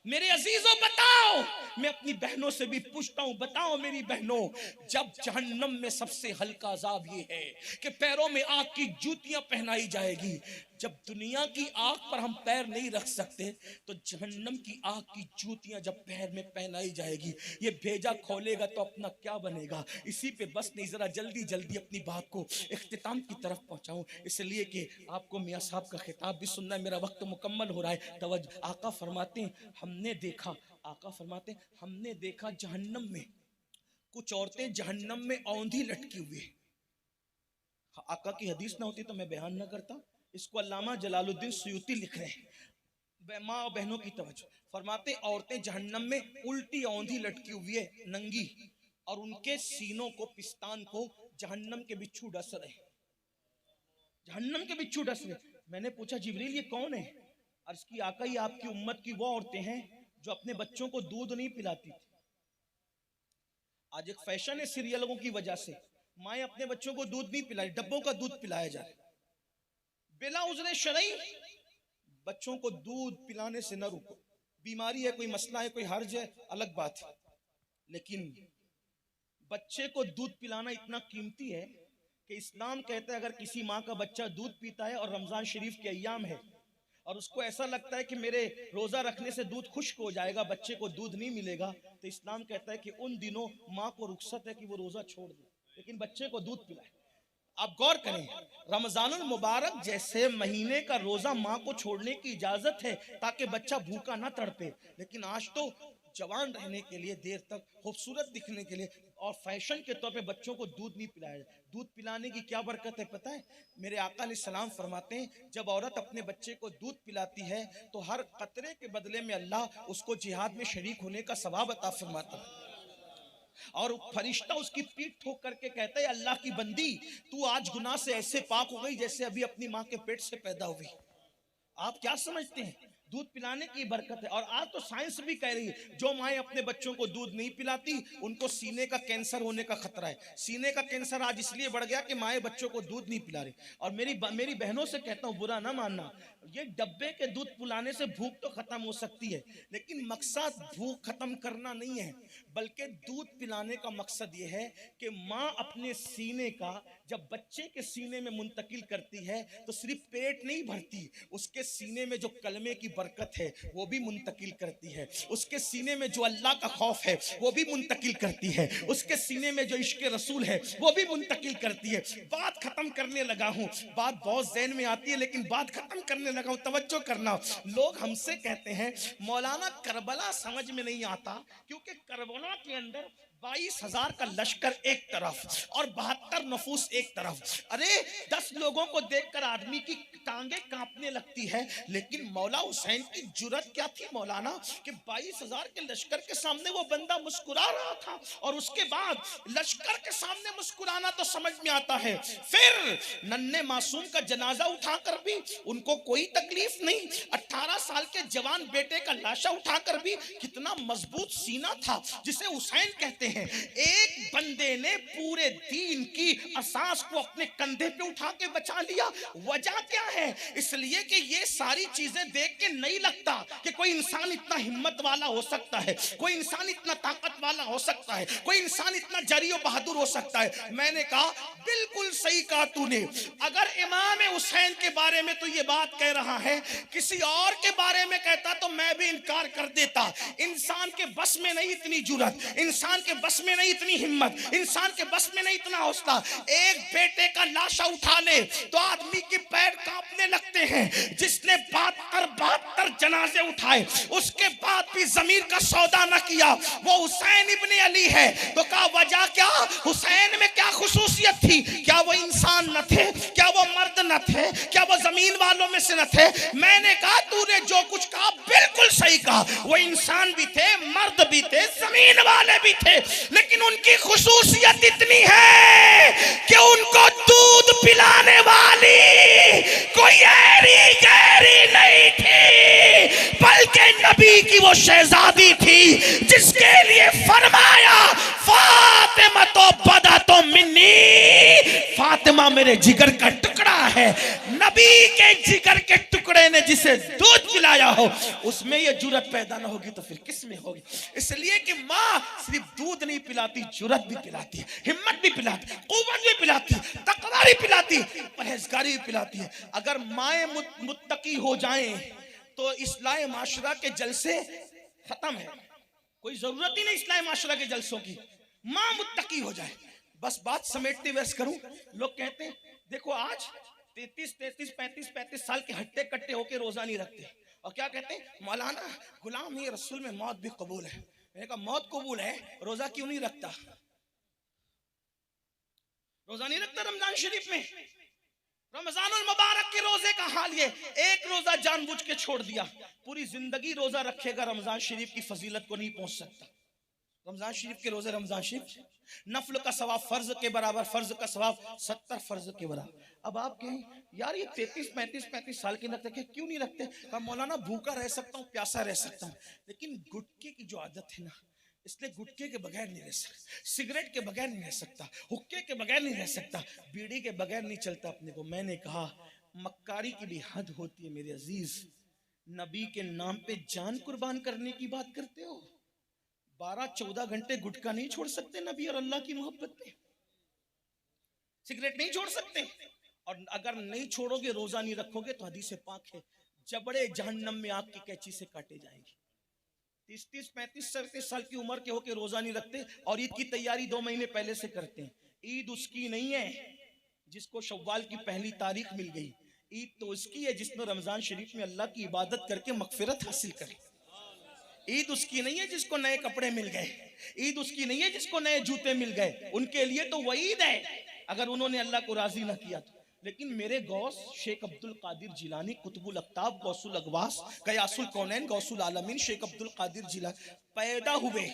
मेरे अजीजों बताओ, मैं अपनी बहनों से भी पूछता हूं, बताओ मेरी बहनों, जब जहन्नम में सबसे हल्का अजाब ये है कि पैरों में आग की जूतियां पहनाई जाएगी, जब दुनिया की आग पर हम पैर नहीं रख सकते तो जहन्नम की आग की जूतियां जब पैर में पहनाई जाएगी, ये भेजा खोलेगा तो अपना क्या बनेगा। इसी पे बस नहीं, जरा जल्दी जल्दी अपनी बात को इख्तिताम की तरफ पहुंचाऊं, इसलिए कि आपको मियां साहब का खिताब भी सुनना है, मेरा वक्त मुकम्मल हो रहा है। तवज्जो, आका फरमाते हैं हमने देखा, आका फरमाते हैं हमने देखा जहन्नम में कुछ औरतें जहन्नम में औंधी लटकी हुई है। आका की हदीस ना होती तो मैं बयान ना करता, इसको अल्लामा जलालुद्दीन सुयूती लिख रहे हैं। माँ और बहनों की तवज्जो, फरमाते औरतें जहन्नम में उल्टी औंधी लटकी हुई है, नंगी, और उनके सीनों को, पिस्तान को जहन्नम के बिच्छू डस रहे, जहन्नम के बिच्छू डस रहे। मैंने पूछा जिब्रील ये कौन है? अर्ज की आका ही आपकी उम्मत की वो औरतें हैं जो अपने बच्चों को दूध नहीं पिलाती थी। आज एक फैशन है सीरियलों की वजह से, माएं अपने बच्चों को दूध नहीं पिलाई, डब्बों का दूध पिलाया जाए बिला उज़्र शरई। बच्चों को दूध पिलाने से न रुको, बीमारी है, कोई मसला है, कोई हर्ज है, अलग बात है, लेकिन बच्चे को दूध पिलाना इतना कीमती है कि इस्लाम कहता है अगर किसी माँ का बच्चा दूध पीता है और रमजान शरीफ के अय्याम है और उसको ऐसा लगता है कि मेरे रोजा रखने से दूध खुश्क हो जाएगा, बच्चे को दूध नहीं मिलेगा, तो इस्लाम कहता है कि उन दिनों माँ को रुख्सत है कि वो रोजा छोड़ दे, लेकिन बच्चे को दूध पिलाए। आप गौर करें, रमजानुल मुबारक जैसे महीने का रोजा माँ को छोड़ने की इजाजत है ताकि बच्चा भूखा ना तड़पे, लेकिन आज तो जवान रहने के लिए, देर तक खूबसूरत दिखने के लिए और फैशन के तौर पे बच्चों को दूध नहीं पिलाया। दूध पिलाने की क्या बरकत है पता है? मेरे आका अलैहिस्सलाम फरमाते हैं जब औरत अपने बच्चे को दूध पिलाती है तो हर कतरे के बदले में अल्लाह उसको जिहाद में शरीक होने का सवाब अता फरमाता है। और फरिश्ता उसकी पीठ ठोक करके कहता है अल्लाह की बंदी, तू आज गुनाह से ऐसे पाक हो गई जैसे अभी अपनी माँ के पेट से पैदा हुई। आप क्या समझते हैं? दूध पिलाने की बरकत है। और आज तो साइंस भी कह रही है जो माएं अपने बच्चों को दूध नहीं पिलाती उनको सीने का कैंसर होने का खतरा है। सीने का कैंसर आज इसलिए बढ़ गया कि माएं बच्चों को दूध नहीं पिला रही। और मेरी बहनों से कहता हूं, बुरा ना मानना, ये डब्बे के दूध पिलाने से भूख तो खत्म हो सकती है, लेकिन मकसद भूख खत्म करना नहीं है, बल्कि दूध पिलाने का मकसद ये है कि माँ अपने सीने का जब बच्चे के सीने में मुंतकिल करती है तो सिर्फ पेट नहीं भरती, उसके सीने में जो कलमे की बरकत है वो भी मुंतकिल करती है, उसके सीने में जो अल्लाह का खौफ है वो भी मुंतकिल करती है, उसके सीने में जो इश्क रसूल है वो भी मुंतकिल करती है। बात खत्म करने लगा हूँ, बात बहुत ज़हन में आती है लेकिन बात खत्म करने लगा हूँ, तवज्जो करना। लोग हमसे कहते हैं मौलाना करबला समझ में नहीं आता क्योंकि करबला के अंदर 22,000 का लश्कर एक तरफ और 72 नफूस एक तरफ। अरे 10 लोगों को देखकर आदमी की टांगे कांपने लगती है, लेकिन मौला हुसैन की जुर्रत क्या थी मौलाना कि 22,000 के लश्कर के सामने वो बंदा मुस्कुरा रहा था, और उसके बाद लश्कर के सामने मुस्कुराना तो समझ में आता है, फिर नन्हे मासूम का जनाजा उठाकर भी उनको कोई तकलीफ नहीं, 18 साल के जवान बेटे का लाशा उठाकर भी कितना मजबूत सीना था जिसे हुसैन कहते हैं। एक बंदे ने पूरे दीन की असास को अपने कंधे पे उठा के बचा लिया। वजह क्या है? इसलिए कि ये सारी चीजें देख के नहीं लगता कि कोई इंसान इतना हिम्मत वाला हो सकता है, कोई इंसान इतना ताकत वाला हो सकता है, कोई इंसान इतना जरी और बहादुर हो सकता है। मैंने कहा बिल्कुल सही कहा तूने, अगर इमाम हुसैन के बारे में तो ये बात कह रहा है, किसी और के बारे में कहता तो मैं भी इनकार कर देता। इंसान के बस में नहीं इतनी जुर्रत, इंसान के बस में नहीं इतनी हिम्मत, इंसान के बस में नहीं इतना हौसला। एक बेटे का लाशा उठा ले तो आदमी के पैर कांपने लगते हैं। जिसने 72 जनाजे उठाए उसके बाद भी जमीर का सौदा न किया वो हुसैन इब्ने अली है। तो कहा वजह क्या? हुसैन में क्या खुसूसियत थी? क्या वो इंसान न थे? क्या वो मर्द न थे? क्या वो जमीन वालों में से न थे? मैंने कहा तूने जो कुछ कहा बिल्कुल सही कहा, वो इंसान भी थे, मर्द भी थे, जमीन वाले भी थे, लेकिन उनकी खुसूसियत इतनी है कि उनको दूध पिलाने वाली कोई ऐरी गैरी नहीं थी, बल्कि नबी की वो शहजादी थी जिसके लिए फरमाया फातिमा तो बदा तो मिन्नी, फातिमा फातिमा मेरे जिगर का टुकड़ा है। नबी के जिगर के टुकड़े ने जिसे दूध पिलाया हो, उसमें ये जुर्रत पैदा ना होगी तो फिर किस में होगी? इसलिए कि माँ सिर्फ दूध नहीं पिलाती, जुर्रत भी पिलाती है, हिम्मत भी पिलाती, कुव्वत भी पिलाती, तकवा भी पिलाती, परहेजगारी भी पिलाती है। अगर माएँ मुत्तकी हो जाएं तो इस्लाह माशरा के जलसे खत्म है। कोई जरूरत ही नहीं इस्लाह माशरा के जलसों की, माँ मुत्तकी हो जाए। बस बात समेटते व्यस्त करूं, लोग कहते हैं देखो आज 33 साल के हट्टे कट्टे होके रोजा नहीं रखते, और क्या कहते हैं, मौलाना गुलाम ही रसूल में मौत भी कबूल है। मैंने कहा मौत कबूल है, रोजा क्यों नहीं रखता? रोजा नहीं रखता रमजान शरीफ में? रमजानुल मुबारक के रोजे का हाल ये, एक रोजा जानबूझ के छोड़ दिया, पूरी जिंदगी रोजा रखेगा, रमजान शरीफ की फजीलत को नहीं पहुंच सकता। रमजान शरीफ के रोजे, रमजान शरीफ नफल का सवाब फर्ज के बराबर, फर्ज का सवाब 70 फर्ज के बराबर। अब आप कहें यार ये 33 साल के रखते क्यों नहीं रखते? कहा मौलाना भूखा रह सकता हूँ, प्यासा रह सकता हूँ, लेकिन गुटके की जो आदत है ना, इसलिए गुटके के बगैर नहीं रह सकता, सिगरेट के बगैर नहीं रह सकता, हुक्के के बगैर नहीं रह सकता, बीड़ी के बगैर नहीं चलता अपने को। मैंने कहा मक्कारी की भी हद होती है मेरे अजीज, नबी के नाम पे जान कुर्बान करने की बात करते हो, 12-14 घंटे गुटखा नहीं छोड़ सकते नबी और अल्लाह की मोहब्बत में, सिगरेट नहीं छोड़ सकते, और अगर नहीं छोड़ोगे, रोजा नहीं रखोगे तो हदीस पाक है जबड़े जहन्नम में आग की कैंची से काटे जाएंगे। 30, 35, 37 साल की उम्र के होके रोजा नहीं रखते, और ईद की तैयारी 2 महीने पहले से करते हैं। ईद उसकी नहीं है जिसको शव्वाल की पहली तारीख मिल गई, ईद तो उसकी है जिसने रमजान शरीफ में अल्लाह की इबादत करके मगफिरत हासिल करी। ईद उसकी नहीं है जिसको नए कपड़े मिल गए, ईद उसकी नहीं है जिसको नए जूते मिल गए, उनके लिए तो वही ईद है अगर उन्होंने अल्लाह को राजी ना किया तो। लेकिन मेरे गौस शेख अब्दुल कादिर जिलानी, कुतुबुल अक्ताब, गौसुल अगवास, कयासुल कौनैन, गौसुल आलमीन शेख अब्दुल कादिर जिलानी पैदा हुए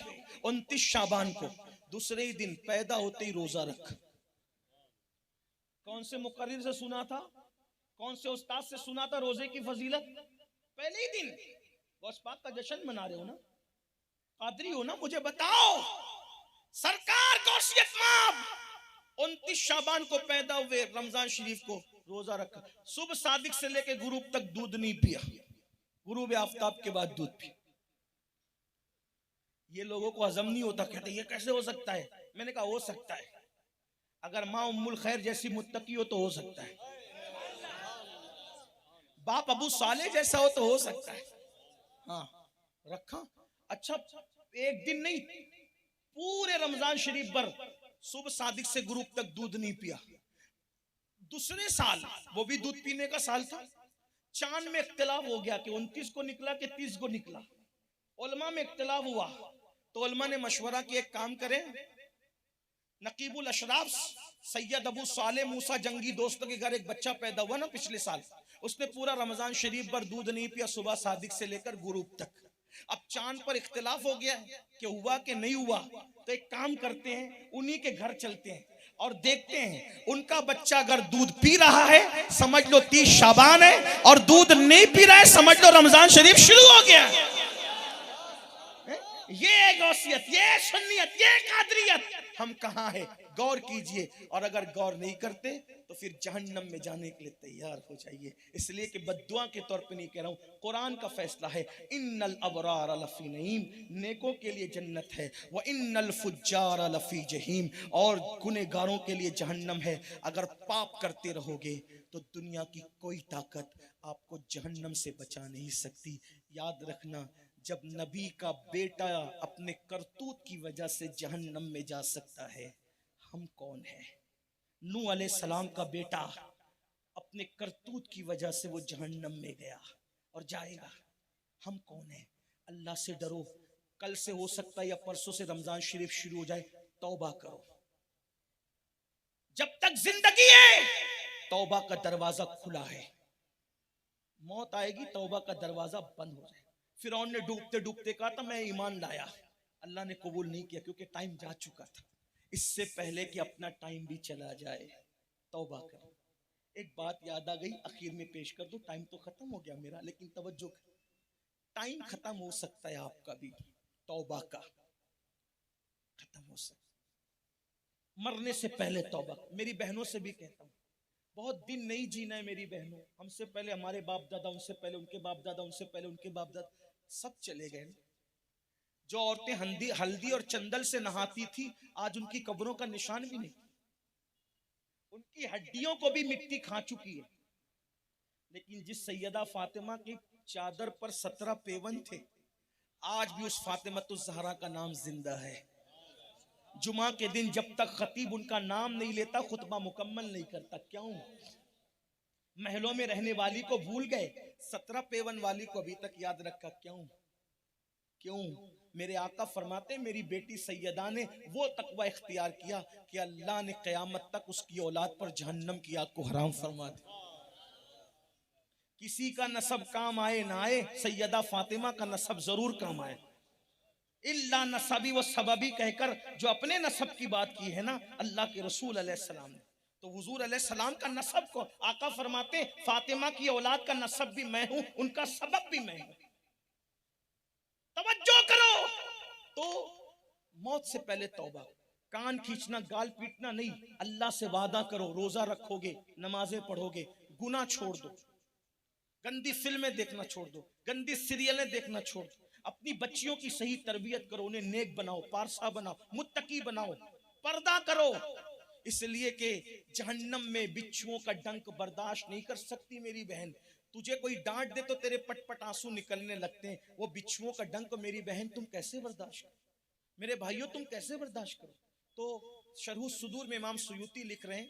29 शाबान को, दूसरे ही दिन पैदा होते ही रोजा रख। कौन से मुकर्रिर से सुना था, कौन से उस्ताद से सुना था रोजे की फजीलत? पहले ही दिन गौस पाक का जश्न मना रहे हो ना, कादरी हो ना, मुझे बताओ। सरकार गौसियत माब 29 शाबान को पैदा हुए, रमजान शरीफ को रोजा रखा, सुबह सादिक से लेके गुरूब तक दूध नहीं पिया, गुरूब आफ्ताब के बाद दूध पिया। ये लोगों को हजम नहीं होता, कहते ये कैसे हो सकता है? मैंने कहा हो सकता है, अगर माँ उम्मुल खैर जैसी मुत्तकी हो तो हो सकता है, बाप अबू साले जैसा हो तो हो सकता है। हाँ रखा। अच्छा एक दिन नहीं, पूरे रमजान शरीफ पर सुबह सादिक से गुरूब तक दूध नहीं पिया। दूसरे साल वो भी दूध पीने का साल था, चांद में इख्तिलाफ हो गया कि 29 को निकला कि 30 को निकला, उलमा में इख्तिलाफ हुआ, तो उलमा ने मशवरा किया एक काम करें, नकीबुल अशराफ सैयद अबू साले मूसा जंगी दोस्त के घर एक बच्चा पैदा हुआ ना पिछले साल, उसने पूरा रमजान शरीफ पर दूध नहीं पिया सुबह सादिक से लेकर गुरूब तक। अब चांद पर इख्तिलाफ हो गया कि हुआ कि नहीं हुआ, तो एक काम करते हैं उन्हीं के घर चलते हैं और देखते हैं, उनका बच्चा अगर दूध पी रहा है समझ लो 30 शाबान है, और दूध नहीं पी रहा है समझ लो रमजान शरीफ शुरू हो गया। ये गौसियत, ये सुन्नियत, ये कादरियत हम कहाँ है? गौर कीजिए, और अगर गौर नहीं करते तो फिर जहन्नम में जाने के लिए तैयार हो जाइए। इसलिए कि बद्दुआ के तौर पे नहीं कह रहा हूँ, कुरान का फैसला है, इन्नल अबरार लफी नईम, नेकों के लिए जन्नत है, व इन्नल फुज्जार लफी जहीम, और गुनहगारों के लिए जहन्नम है। अगर पाप करते रहोगे तो दुनिया की कोई ताकत आपको जहन्नम से बचा नहीं सकती। याद रखना, जब नबी का बेटा अपने करतूत की वजह से जहन्नम में जा सकता है, हम कौन है? नूह अलैहिस्सलाम का बेटा अपने करतूत की वजह से वो जहन्नम में गया और जाएगा, हम कौन है? अल्लाह से डरो। कल से हो सकता है या परसों से रमजान शरीफ शुरू हो जाए, तौबा करो। जब तक जिंदगी है तौबा का दरवाजा खुला है, मौत आएगी तौबा का दरवाजा बंद हो जाए। फिरौन ने डूबते डूबते कहा था मैं ईमान लाया, अल्लाह ने कबूल नहीं किया क्योंकि टाइम जा चुका था। इससे पहले कि अपना टाइम भी चला जाए तौबा करो। एक बात याद आ गई, आखिर में पेश कर दो, टाइम तो खत्म हो गया मेरा, लेकिन तवज्जो, टाइम खत्म हो सकता है आपका भी, तौबा का खत्म हो सकता, मरने से पहले तौबा। मेरी बहनों से भी कहता हूँ, बहुत दिन नहीं जीना है मेरी बहनों। हमसे पहले हमारे बाप दादा, उनसे पहले उनके बाप दादा, उनसे पहले उनके बाप दादा, सब चले गए। जो औरतें हल्दी और चंदन से नहाती थी, आज उनकी कब्रों का निशान भी नहीं, उनकी हड्डियों को भी मिट्टी खा चुकी है। लेकिन जिस सैयदा फातिमा की चादर पर 17 पेवन थे, आज भी उस फातिमतुज़ ज़हरा का नाम जिंदा है। जुमा के दिन जब तक खतीब उनका नाम नहीं लेता, खुतबा मुकम्मल नहीं करता। क्यों? महलों में रहने वाली को भूल गए, 17 पेवन वाली को अभी तक याद रखा। क्यों? क्यों? मेरे आका फरमाते, मेरी बेटी सैयदा ने वो तकवा इख्तियार किया कि अल्लाह ने क़यामत तक उसकी औलाद पर जहन्नम की आग को हराम फरमा दिया। किसी का नसब काम आए ना आए, सैयदा फातिमा का नसब जरूर काम आए। इल्ला नसबी व सबबी कहकर जो अपने नसब की बात की है ना अल्लाह के रसूल अलैहिस्सलाम ने, तो हुजूर अलैहिस्सलाम का नसब को आका फरमाते, फातिमा की औलाद का नसब भी मैं हूं, उनका सबब भी मैं हूं। तवज्जो करो। तो मौत से पहले तौबा, कान खींचना, गाल पीटना नहीं। अल्लाह से वादा करो, रोजा रखोगे, नमाजें पढ़ोगे, गुनाह छोड़ दो, गंदी फिल्में देखना छोड़ दो, गंदी सीरियलें देखना छोड़ दो, अपनी बच्चियों की सही तरबियत करो, उन्हें नेक बनाओ, पारसा बनाओ, मुत्तकी बनाओ, पर्दा करो। इसलिए कि जहन्नम में बिच्छुओं का डंक बर्दाश्त नहीं कर सकती मेरी बहन। तुझे कोई डांट दे तो तेरे पटपट आंसू निकलने लगते हैं, वो बिच्छुओं का डंक मेरी बहन तुम कैसे बर्दाश्त करो? मेरे भाइयों तुम कैसे बर्दाश्त करो? तो शरह सुदूर में इमाम सुयूती लिख रहे हैं,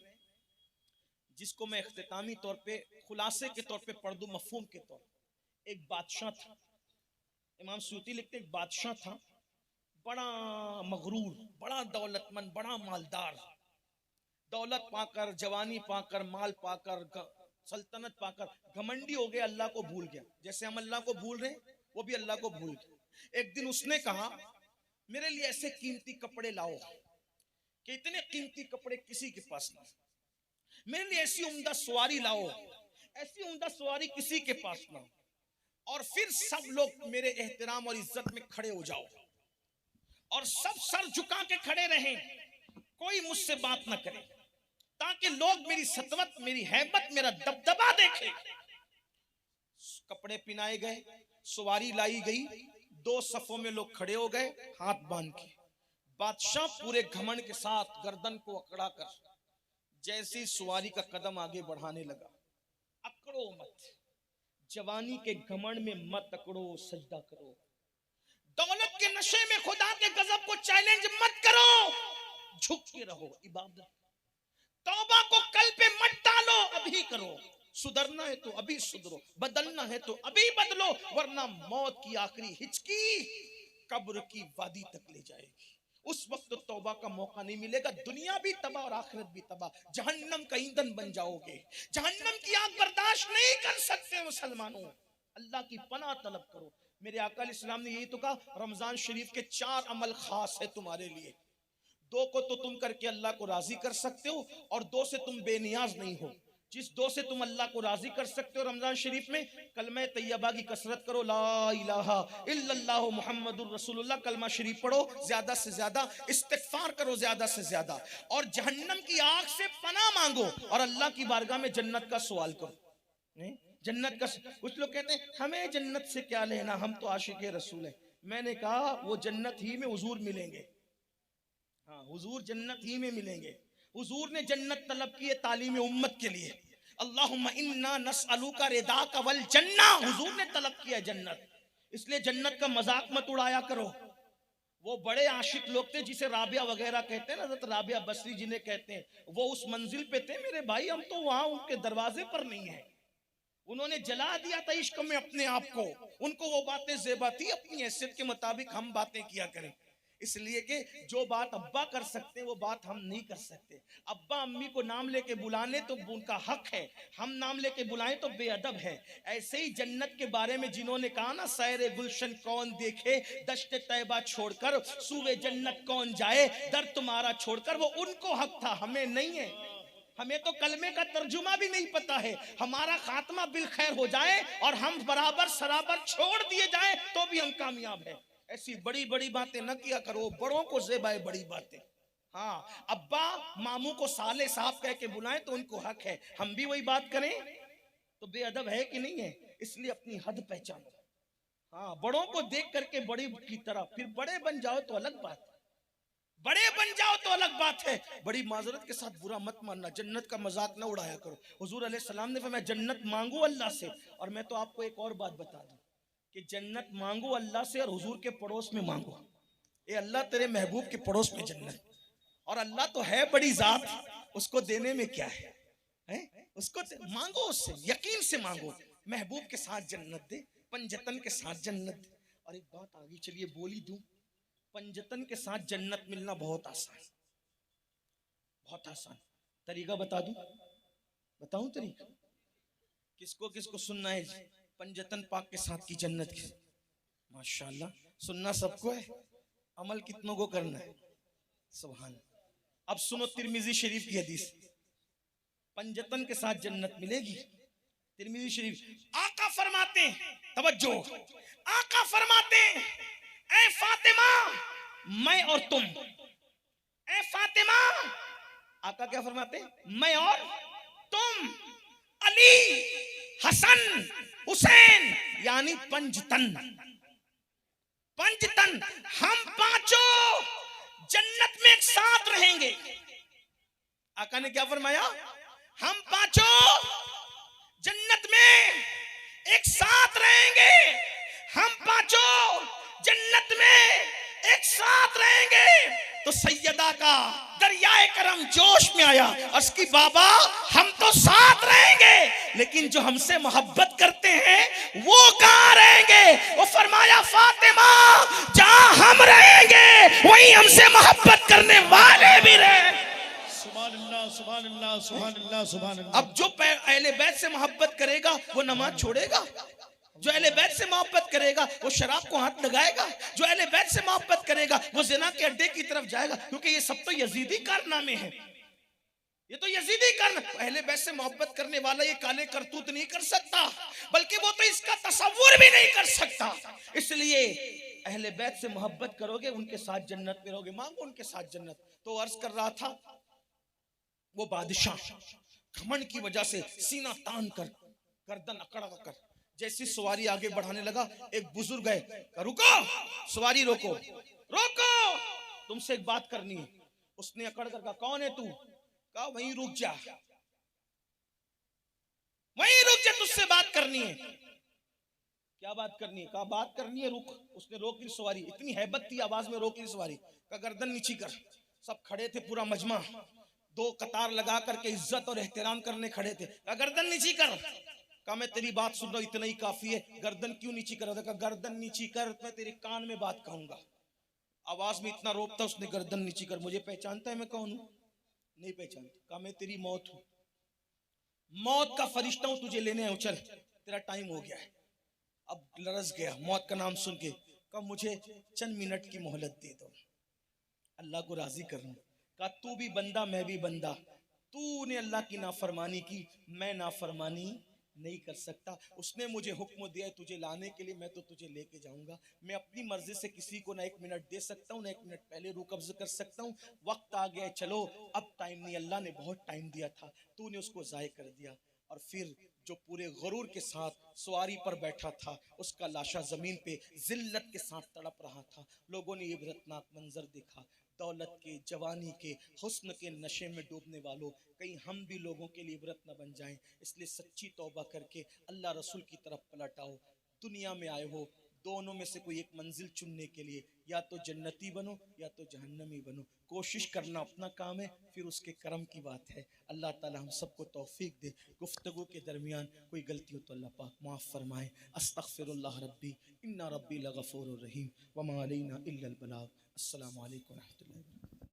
जिसको मैं इख्तितामी तौर पे खुलासे के तौर पे पढ़ दूं, मफहूम के तौर पे। एक बादशाह था, इमाम सुयूती लिखते, एक बादशाह था, बड़ा मगरूर, बड़ा दौलतमंद, बड़ा मालदार। दौलत पाकर, जवानी पाकर, माल पाकर, सल्तनत पाकर घमंडी हो गया, अल्लाह को भूल गया। जैसे हम अल्लाह को भूल रहे हैं, वो भी अल्लाह को भूल गया। एक दिन उसने कहा, मेरे लिए ऐसे कीमती कपड़े लाओ कि इतने कीमती कपड़े किसी के पास नहीं। मेरे लिए ऐसी उम्दा सवारी लाओ, ऐसी उम्दा सवारी किसी के पास ना हो। और फिर सब लोग मेरे एहतराम और इज्जत में खड़े हो जाओ, और सब सर झुका के खड़े रहें, कोई मुझसे बात ना करे, ताकि लोग मेरी सतवत, मेरी हैबत, मेरा दबदबा देखें। कपड़े पिनाए गए, सवारी लाई गई, 2 सफों में लोग खड़े हो गए, हाथ बांध के। बादशाह पूरे घमंड के साथ गर्दन को अकड़ा कर जैसी सवारी का कदम आगे बढ़ाने लगा, अकड़ो मत, जवानी के घमंड में मत अकड़ो, सजदा करो। दौलत के नशे में खुदा के गजब को चैलेंज मत करो, झुक के रहो, इबादत। तौबा को कल पे मत डालो, अभी करो। सुधरना है तो अभी सुधरो, बदलना है तो अभी बदलो, वरना मौत की आखिरी हिचकी कब्र की वादी तक ले जाएगी। उस वक्त तो तौबा का मौका नहीं मिलेगा, दुनिया भी तबाह और आखिरत भी तबाह, जहन्नम का ईंधन बन जाओगे। जहन्नम की आग बर्दाश्त नहीं कर सकते मुसलमानों, अल्लाह की पनाह तलब करो। मेरे आका अलैहिस्सलाम ने यही तो कहा, रमजान शरीफ के 4 अमल खास है तुम्हारे लिए। 2 को तो तुम करके अल्लाह को राजी कर सकते हो, और 2 से तुम बेनियाज नहीं हो। जिस 2 से तुम अल्लाह को राजी कर सकते हो रमजान शरीफ में, कलमा तैयबा की कसरत करो, ला इलाहा इल्लल्लाहु मुहम्मदुर रसूलुल्लाह, कलमा शरीफ पढ़ो, ज्यादा से ज्यादा इस्तिगफार करो, ज्यादा से ज्यादा, और जहन्नम की आग से पनाह मांगो, और अल्लाह की बारगाह में जन्नत का सवाल करो। जन्नत का, कुछ लोग कहते हैं हमें जन्नत से क्या लेना, हम तो आशिक रसूल हैं। मैंने कहा वो जन्नत ही में हुजूर मिलेंगे। हाँ, हुजूर जन्नत ही में मिलेंगे। हुजूर ने जन्नत तलब की है तालीम उम्मत के लिए। अल्लाहुम्मा इन्ना नसअलुका रिदाका वल जन्ना, हुजूर ने तलब किया जन्नत। इसलिए जन्नत का मजाक मत उड़ाया करो। वो बड़े आशिक लोग थे जिसे राबिया वगैरह कहते हैं ना, हज़रत राबिया बसरी जिन्हें कहते हैं, वो उस मंजिल पे थे मेरे भाई, हम तो वहां उनके दरवाजे पर नहीं है। उन्होंने जला दिया था इश्क में अपने आप को, उनको वो बातें ज़ेबा थी, अपनी हैसियत के मुताबिक हम बातें किया करें। इसलिए कि जो बात अब्बा कर सकते हैं वो बात हम नहीं कर सकते। अब्बा अम्मी को नाम लेके बुलाने तो उनका हक है, हम नाम लेके बुलाएं तो बेअदब है। ऐसे ही जन्नत के बारे में जिन्होंने कहा ना, सैरे गुलशन कौन देखे दश्त तैबा छोड़कर, सूवे जन्नत कौन जाए दर तुम्हारा छोड़कर, वो उनको हक था, हमें नहीं है। हमें तो कलमे का तर्जुमा भी नहीं पता है। हमारा खात्मा बिल खैर हो जाए और हम बराबर सराबर छोड़ दिए जाए तो भी हम कामयाब है। ऐसी बड़ी बड़ी बातें न किया करो, बड़ों को ज़ेबाए बड़ी बातें। हाँ, अब्बा मामू को साले साहब कह के बुलाएं तो उनको हक है, हम भी वही बात करें तो बेअदब है कि नहीं है? इसलिए अपनी हद पहचानो। हाँ, बड़ों को देख करके बड़ी की तरह फिर बड़े बन जाओ तो अलग बात है, बड़े बन जाओ तो अलग बात है। बड़ी माजरत के साथ बुरा मत मानना, जन्नत का मजाक ना उड़ाया करो। हुजूर अलैहिस्सलाम ने फरमाया जन्नत मांगो अल्लाह से। और मैं तो आपको एक और बात बता दूं कि जन्नत मांगो अल्लाह से और हुजूर के पड़ोस में मांगो। ए अल्लाह तेरे महबूब के पड़ोस में जन्नत, और अल्लाह तो है बड़ी जात, उसको देने में क्या है, उसको मांगो, उससे यकीन से मांगो। महबूब के साथ जन्नत दे, पंजतन के साथ जन्नत दे। और एक बात आगे चलिए बोल ही दूं, पंजतन के साथ जन्नत मिलना बहुत आसान, बहुत आसान। तरीका बता दूं, बताऊं तरीका? किसको किसको सुनना है जी? पंजतन पाक के साथ की जन्नत की, माशाल्लाह सुनना सबको है, अमल कितनों को करना है? सुभान। अब सुनो तिरमिजी शरीफ की हदीस, पंजतन के साथ जन्नत मिलेगी। तिरमिजी शरीफ, आका फरमाते हैं, तवज्जो, आका फरमाते हैं, ऐ फातिमा मैं और तुम, ऐ फातिमा, आका क्या फरमाते हैं? मैं और तुम, अली, हसन, हुसैन, यानी पंजतन, पंजतन, हम पांचों जन्नत में एक साथ रहेंगे। आका ने क्या फरमाया? हम पांचों जन्नत में एक साथ रहेंगे, हम पांचों जन्नत में एक साथ रहेंगे। तो सैयदा का दरियाए करम जोश में आया, उसकी बाबा हम तो साथ रहेंगे, लेकिन जो हमसे मोहब्बत करते हैं वो कहाँ रहेंगे? वो फरमाया फातिमा जहां हम रहेंगे वहीं हमसे मोहब्बत करने वाले भी रहेंगे। सुभान अल्लाह, सुभान अल्लाह, सुभान अल्लाह। अब जो अहले बैत से मोहब्बत करेगा वो नमाज छोड़ेगा, जो अहले बैत से मोहब्बत करेगा वो शराब को हाथ लगाएगा, जो अहले बैत से मोहब्बत करेगा वो ज़िना के अड्डे की तरफ जाएगा, क्योंकि ये सब तो यजीदी कारनामे हैं, ये तो यजीदी कारनामे। अहले बैत से मोहब्बत करने वाला ये काले करतूत नहीं कर सकता, बल्कि वो तो इसका तसव्वुर भी नहीं कर सकता। इसलिए अहले बैत से मोहब्बत करोगे उनके साथ जन्नत में रहोगे, मांगो उनके साथ जन्नत। तो अर्ज कर रहा था, वो बादशाह घमंड की वजह से सीना तान कर गर्दन अकड़ कर जैसी सवारी आगे बढ़ाने लगा, एक बुजुर्ग है, रुको सवारी, रोको रोको, तुमसे एक बात करनी है। उसने अकड़ कर कहा कौन है तू? कहा वहीं रुक जा, वहीं रुक जा, तुझसे बात करनी है। क्या बात करनी है? कहा बात करनी है, रुक। उसने रोक ली सवारी, इतनी हैबत थी आवाज में, रोक ली सवारी। कहा गर्दन नीची कर। सब खड़े थे, पूरा मजमा दो कतार लगा करके इज्जत और एहतराम करने खड़े थे। कहा गर्दन नीची कर। कहा मैं तेरी बात सुन रहा हूं, इतना ही काफी है, गर्दन क्यों नीची कर? कहा गर्दन नीची कर, मैं तेरे कान में बात कहूंगा। आवाज में इतना रोप था उसने, गर्दन नीची कर। मुझे पहचानता है मैं कौन हूं? नहीं पहचानता। कहा मैं तेरी मौत हूं, मौत का फरिश्ता हूं, तुझे लेने आया हूं, चल तेरा टाइम हो गया है। अब लरस गया मौत का नाम सुन के। कहा मुझे चंद मिनट की मोहलत दे दो, अल्लाह को राजी करना। कहा तू भी बंदा मैं भी बंदा, तूने अल्लाह की नाफरमानी की, मैं नाफरमानी नहीं कर सकता। उसने मुझे हुक्म दिया है तुझे लाने के लिए, मैं तो तुझे लेके जाऊंगा। मैं अपनी मर्जी से किसी को ना एक मिनट दे सकता हूँ, ना एक मिनट पहले रू कब्ज कर सकता हूँ। वक्त आ गया, चलो अब टाइम नहीं। अल्लाह ने बहुत टाइम दिया था, तूने उसको ज़ाय कर दिया। और फिर जो पूरे गरूर के साथ सवारी पर बैठा था, उसका लाशा जमीन पे जिल्लत के साथ तड़प रहा था। लोगों ने इबरतनाक मंजर देखा, दौलत के, जवानी के, हुस्न के नशे में डूबने वालों, कहीं हम भी लोगों के लिए इबरत न बन जाएं। इसलिए सच्ची तौबा करके अल्लाह रसूल की तरफ पलट आओ। दुनिया में आए हो दोनों में से कोई एक मंजिल चुनने के लिए, या तो जन्नती बनो या तो जहन्नमी बनो। कोशिश करना अपना काम है, फिर उसके करम की बात है। अल्लाह ताला हम सबको तौफीक दे। गुफ्तगू के दरमियान कोई गलती हो तो अल्लाह पाक माफ़ फरमाए। अस्तगफिरुल्लाह रब्बी इन्ना रब्बी लगफूरुर रहीम वमा अलैना इल्लल बलाग। अस्सलामु अलैकुम व रहमतुल्लाहि।